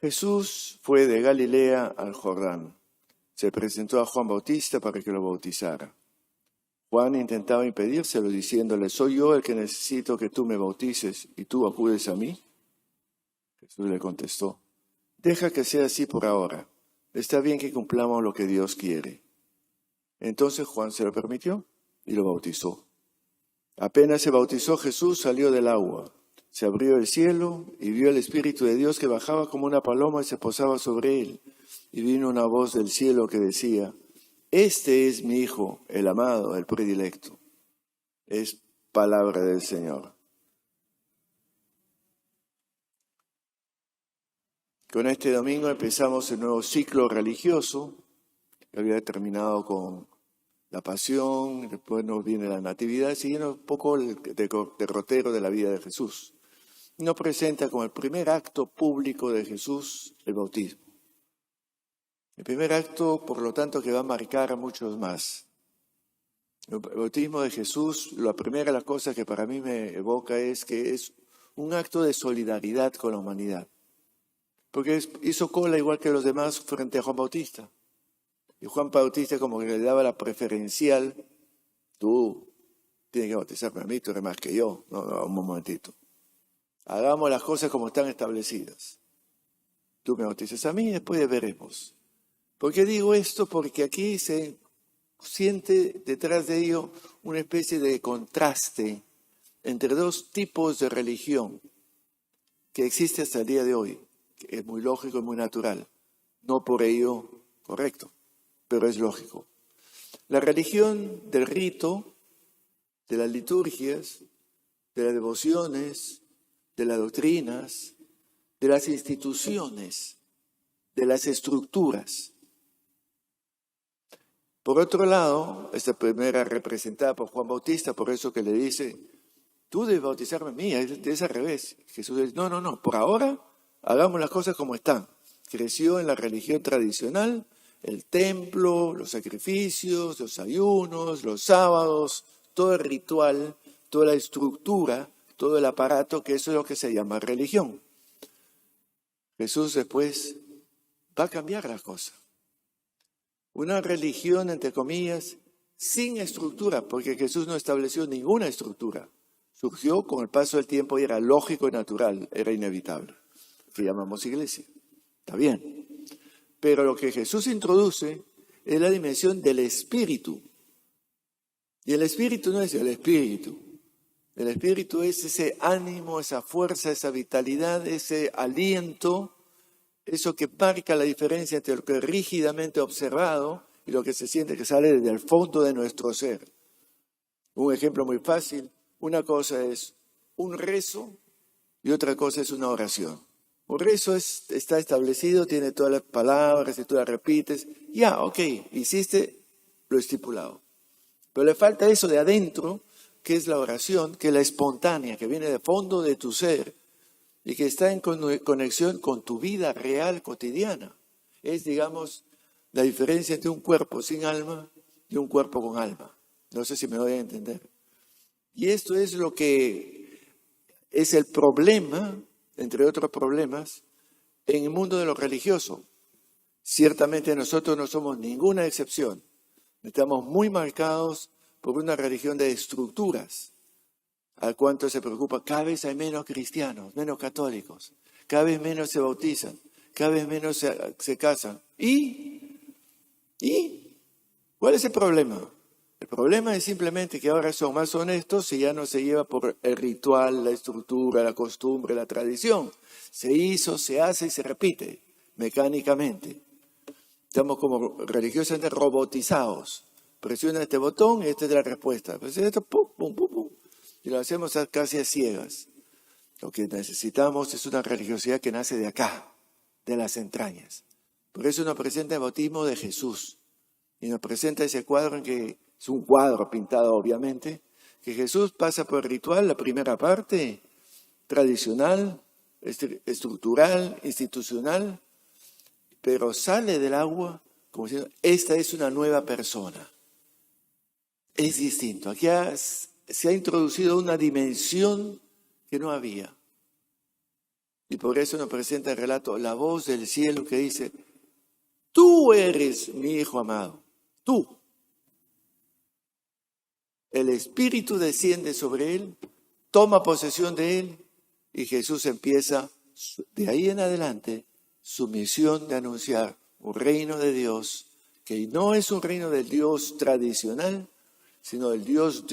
Jesús fue de Galilea al Jordán. Se presentó a Juan Bautista para que lo bautizara. Juan intentaba impedírselo diciéndole, ¿soy yo el que necesito que tú me bautices y tú acudes a mí? Jesús le contestó, deja que sea así por ahora. Está bien que cumplamos lo que Dios quiere. Entonces Juan se lo permitió y lo bautizó. Apenas se bautizó, Jesús salió del agua. Se abrió el cielo y vio el Espíritu de Dios que bajaba como una paloma y se posaba sobre él. Y vino una voz del cielo que decía, este es mi Hijo, el amado, el predilecto. Es palabra del Señor. Con este domingo empezamos el nuevo ciclo religioso, que había terminado con la pasión, después nos viene la natividad, siguiendo un poco el derrotero de la vida de Jesús. Nos presenta como el primer acto público de Jesús el bautismo. El primer acto, por lo tanto, que va a marcar a muchos más. El bautismo de Jesús, la primera de las cosas que para mí me evoca es que es un acto de solidaridad con la humanidad. Porque hizo cola igual que los demás frente a Juan Bautista. Y Juan Bautista como que le daba la preferencial, tú tienes que bautizarme a mí, tú eres más que yo. No, un momentito. Hagamos las cosas como están establecidas. Tú me bautizas a mí y después veremos. ¿Por qué digo esto? Porque aquí se siente detrás de ello una especie de contraste entre dos tipos de religión que existe hasta el día de hoy, que es muy lógico y muy natural. No por ello correcto, pero es lógico. La religión del rito, de las liturgias, de las devociones, de las doctrinas, de las instituciones, de las estructuras. Por otro lado, esta primera representada por Juan Bautista, por eso que le dice, tú debes bautizarme a mí, es al revés. Jesús dice, no, por ahora hagamos las cosas como están. Creció en la religión tradicional, el templo, los sacrificios, los ayunos, los sábados, todo el ritual, toda la estructura, todo el aparato, que eso es lo que se llama religión. Jesús después va a cambiar las cosas. Una religión, entre comillas, sin estructura, porque Jesús no estableció ninguna estructura. Surgió con el paso del tiempo y era lógico y natural, era inevitable. Que llamamos iglesia. Está bien. Pero lo que Jesús introduce es la dimensión del espíritu. Y el espíritu no es el espíritu. El espíritu es ese ánimo, esa fuerza, esa vitalidad, ese aliento, eso que marca la diferencia entre lo que es rígidamente observado y lo que se siente que sale desde el fondo de nuestro ser. Un ejemplo muy fácil, una cosa es un rezo y otra cosa es una oración. Un rezo está establecido, tiene todas las palabras y tú las repites. Ya, ok, hiciste lo estipulado. Pero le falta eso de adentro, que es la oración, que es la espontánea, que viene de fondo de tu ser y que está en conexión con tu vida real cotidiana. Es, digamos, la diferencia entre un cuerpo sin alma y un cuerpo con alma. No sé si me doy a entender. Y esto es lo que es el problema, entre otros problemas, en el mundo de lo religioso. Ciertamente nosotros no somos ninguna excepción. Estamos muy marcados por una religión de estructuras. ¿A cuánto se preocupa? Cada vez hay menos cristianos, menos católicos. Cada vez menos se bautizan. Cada vez menos se casan. ¿Y? ¿Cuál es el problema? El problema es simplemente que ahora son más honestos y ya no se lleva por el ritual, la estructura, la costumbre, la tradición. Se hizo, se hace y se repite mecánicamente. Estamos como religiosamente robotizados. Presiona este botón y esta es la respuesta. Presiona esto, pum, pum, pum, pum. Y lo hacemos casi a ciegas. Lo que necesitamos es una religiosidad que nace de acá, de las entrañas. Por eso nos presenta el bautismo de Jesús. Y nos presenta ese cuadro en que es un cuadro pintado obviamente, que Jesús pasa por el ritual, la primera parte, tradicional, estructural, institucional, pero sale del agua como diciendo, esta es una nueva persona. Es distinto. Aquí se ha introducido una dimensión que no había. Y por eso nos presenta el relato la voz del cielo que dice, tú eres mi hijo amado, tú. El Espíritu desciende sobre él, toma posesión de él y Jesús empieza de ahí en adelante su misión de anunciar un reino de Dios que no es un reino del Dios tradicional, sino el Dios,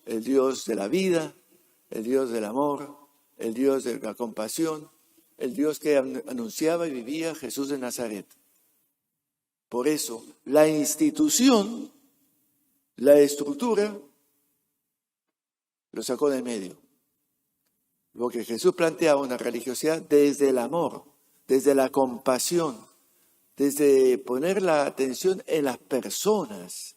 el Dios de la vida, el Dios del amor, el Dios de la compasión, el Dios que anunciaba y vivía Jesús de Nazaret. Por eso, la institución, la estructura, lo sacó del medio. Porque Jesús planteaba una religiosidad desde el amor, desde la compasión, desde poner la atención en las personas.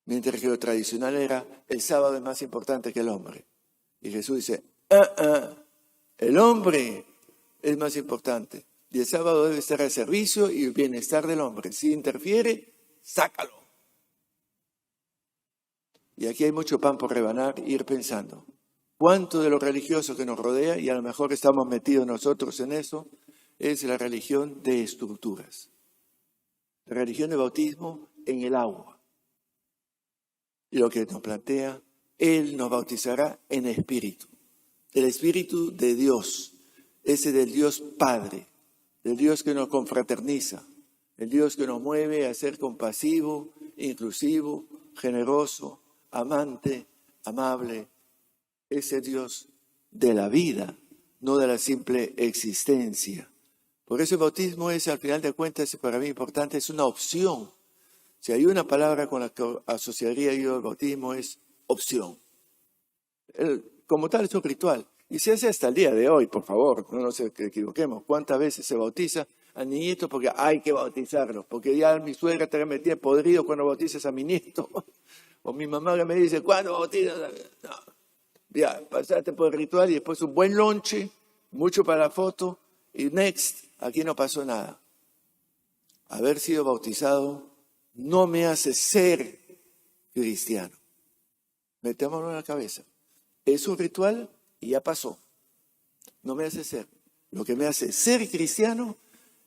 Mientras que lo tradicional era, el sábado es más importante que el hombre. Y Jesús dice, el hombre es más importante. Y el sábado debe estar al servicio y el bienestar del hombre. Si interfiere, sácalo. Y aquí hay mucho pan por rebanar, ir pensando. ¿Cuánto de lo religioso que nos rodea, y a lo mejor estamos metidos nosotros en eso, es la religión de estructuras? La religión de bautismo en el agua. Y lo que nos plantea, Él nos bautizará en espíritu. El espíritu de Dios, ese del Dios Padre, del Dios que nos confraterniza, el Dios que nos mueve a ser compasivo, inclusivo, generoso, amante, amable. Ese Dios de la vida, no de la simple existencia. Por eso el bautismo es, al final de cuentas, para mí importante, es una opción. Si hay una palabra con la que asociaría yo el bautismo es opción. Como tal es un ritual. Y se hace hasta el día de hoy, por favor, no nos equivoquemos. ¿Cuántas veces se bautiza al niñito? Porque hay que bautizarlo. Porque ya mi suegra te metía podrido cuando bautizas a mi nieto. O mi mamá que me dice, ¿cuándo bautizas? No. Ya, pasaste por el ritual y después un buen lonche, mucho para la foto y next, aquí no pasó nada. Haber sido bautizado no me hace ser cristiano. Metámonos en la cabeza. Es un ritual y ya pasó. No me hace ser. Lo que me hace ser cristiano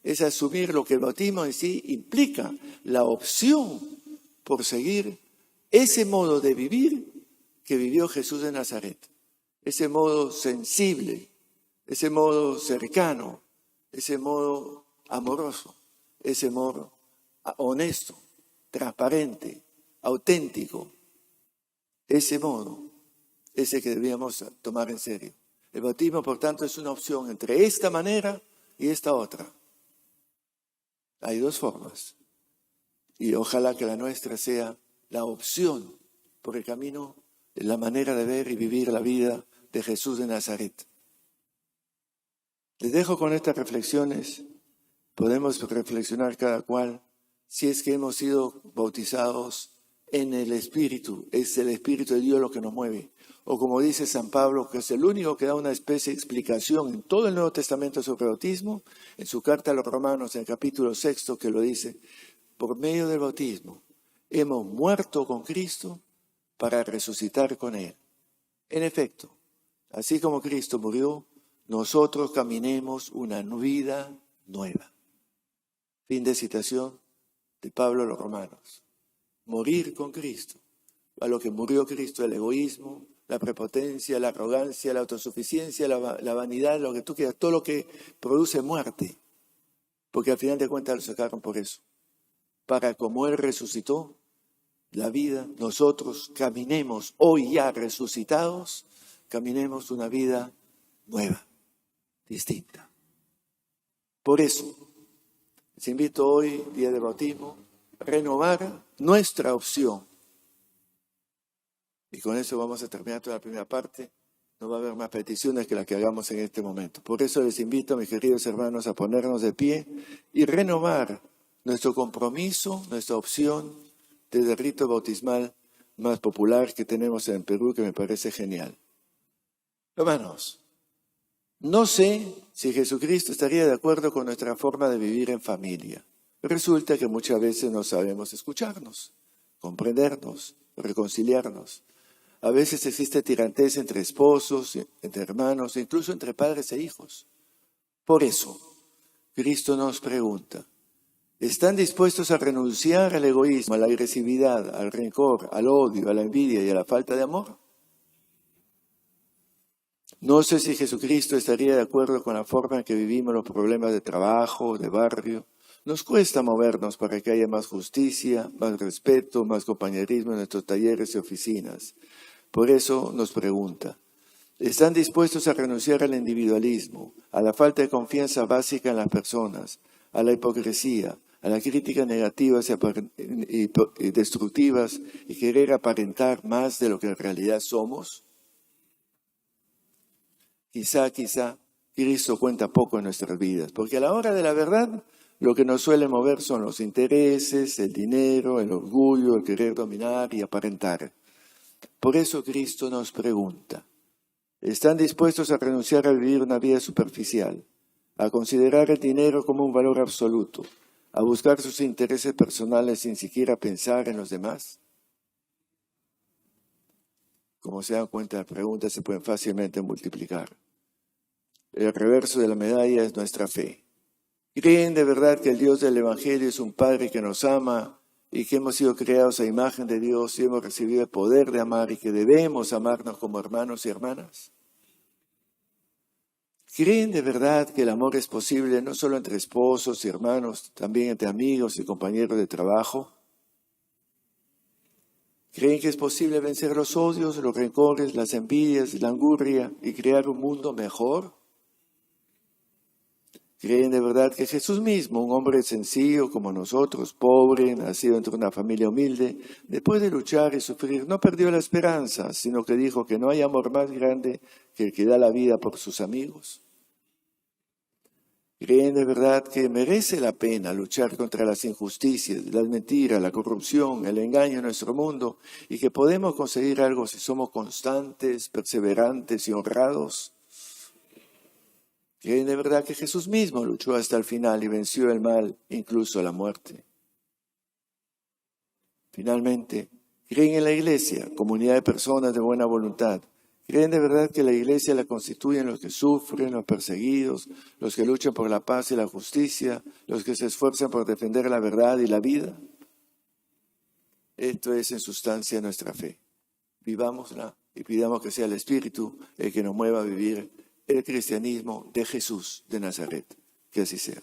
es asumir lo que el bautismo en sí implica, la opción por seguir ese modo de vivir que vivió Jesús de Nazaret, ese modo sensible, ese modo cercano, ese modo amoroso, ese modo honesto, transparente, auténtico, ese modo, ese que debíamos tomar en serio. El bautismo, por tanto, es una opción entre esta manera y esta otra. Hay dos formas, y ojalá que la nuestra sea la opción por el camino, la manera de ver y vivir la vida de Jesús de Nazaret. Les dejo con estas reflexiones. Podemos reflexionar cada cual si es que hemos sido bautizados en el Espíritu. Es el Espíritu de Dios lo que nos mueve. O como dice San Pablo, que es el único que da una especie de explicación en todo el Nuevo Testamento sobre el bautismo, en su carta a los Romanos, en el capítulo 6, que lo dice, por medio del bautismo hemos muerto con Cristo para resucitar con Él. En efecto, así como Cristo murió, nosotros caminemos una vida nueva. Fin de citación de Pablo a los Romanos. Morir con Cristo. A lo que murió Cristo, el egoísmo, la prepotencia, la arrogancia, la autosuficiencia, la vanidad, lo que tú quieras, todo lo que produce muerte. Porque al final de cuentas lo sacaron por eso. Para como Él resucitó, la vida, nosotros caminemos, hoy ya resucitados, caminemos una vida nueva, distinta. Por eso, les invito hoy, día de bautismo, a renovar nuestra opción. Y con eso vamos a terminar toda la primera parte. No va a haber más peticiones que las que hagamos en este momento. Por eso les invito, mis queridos hermanos, a ponernos de pie y renovar nuestro compromiso, nuestra opción desde el rito bautismal más popular que tenemos en Perú, que me parece genial. Hermanos, no sé si Jesucristo estaría de acuerdo con nuestra forma de vivir en familia. Resulta que muchas veces no sabemos escucharnos, comprendernos, reconciliarnos. A veces existe tirantez entre esposos, entre hermanos, incluso entre padres e hijos. Por eso, Cristo nos pregunta, ¿están dispuestos a renunciar al egoísmo, a la agresividad, al rencor, al odio, a la envidia y a la falta de amor? No sé si Jesucristo estaría de acuerdo con la forma en que vivimos los problemas de trabajo, de barrio. Nos cuesta movernos para que haya más justicia, más respeto, más compañerismo en nuestros talleres y oficinas. Por eso nos pregunta, ¿están dispuestos a renunciar al individualismo, a la falta de confianza básica en las personas, a la hipocresía, a las críticas negativas y destructivas y querer aparentar más de lo que en realidad somos? Quizá Cristo cuenta poco en nuestras vidas, porque a la hora de la verdad lo que nos suele mover son los intereses, el dinero, el orgullo, el querer dominar y aparentar. Por eso Cristo nos pregunta, ¿están dispuestos a renunciar a vivir una vida superficial, a considerar el dinero como un valor absoluto, a buscar sus intereses personales sin siquiera pensar en los demás? Como se dan cuenta, las preguntas se pueden fácilmente multiplicar. El reverso de la medalla es nuestra fe. ¿Creen de verdad que el Dios del Evangelio es un Padre que nos ama y que hemos sido creados a imagen de Dios y hemos recibido el poder de amar y que debemos amarnos como hermanos y hermanas? ¿Creen de verdad que el amor es posible no solo entre esposos y hermanos, también entre amigos y compañeros de trabajo? ¿Creen que es posible vencer los odios, los rencores, las envidias, la angurria y crear un mundo mejor? ¿Creen de verdad que Jesús mismo, un hombre sencillo como nosotros, pobre, nacido entre una familia humilde, después de luchar y sufrir, no perdió la esperanza, sino que dijo que no hay amor más grande que el que da la vida por sus amigos? ¿Creen de verdad que merece la pena luchar contra las injusticias, las mentiras, la corrupción, el engaño en nuestro mundo y que podemos conseguir algo si somos constantes, perseverantes y honrados? ¿Creen de verdad que Jesús mismo luchó hasta el final y venció el mal, incluso la muerte? Finalmente, ¿creen en la Iglesia, comunidad de personas de buena voluntad? ¿Creen de verdad que la Iglesia la constituyen los que sufren, los perseguidos, los que luchan por la paz y la justicia, los que se esfuerzan por defender la verdad y la vida? Esto es en sustancia nuestra fe. Vivámosla y pidamos que sea el Espíritu el que nos mueva a vivir el cristianismo de Jesús de Nazaret. Que así sea.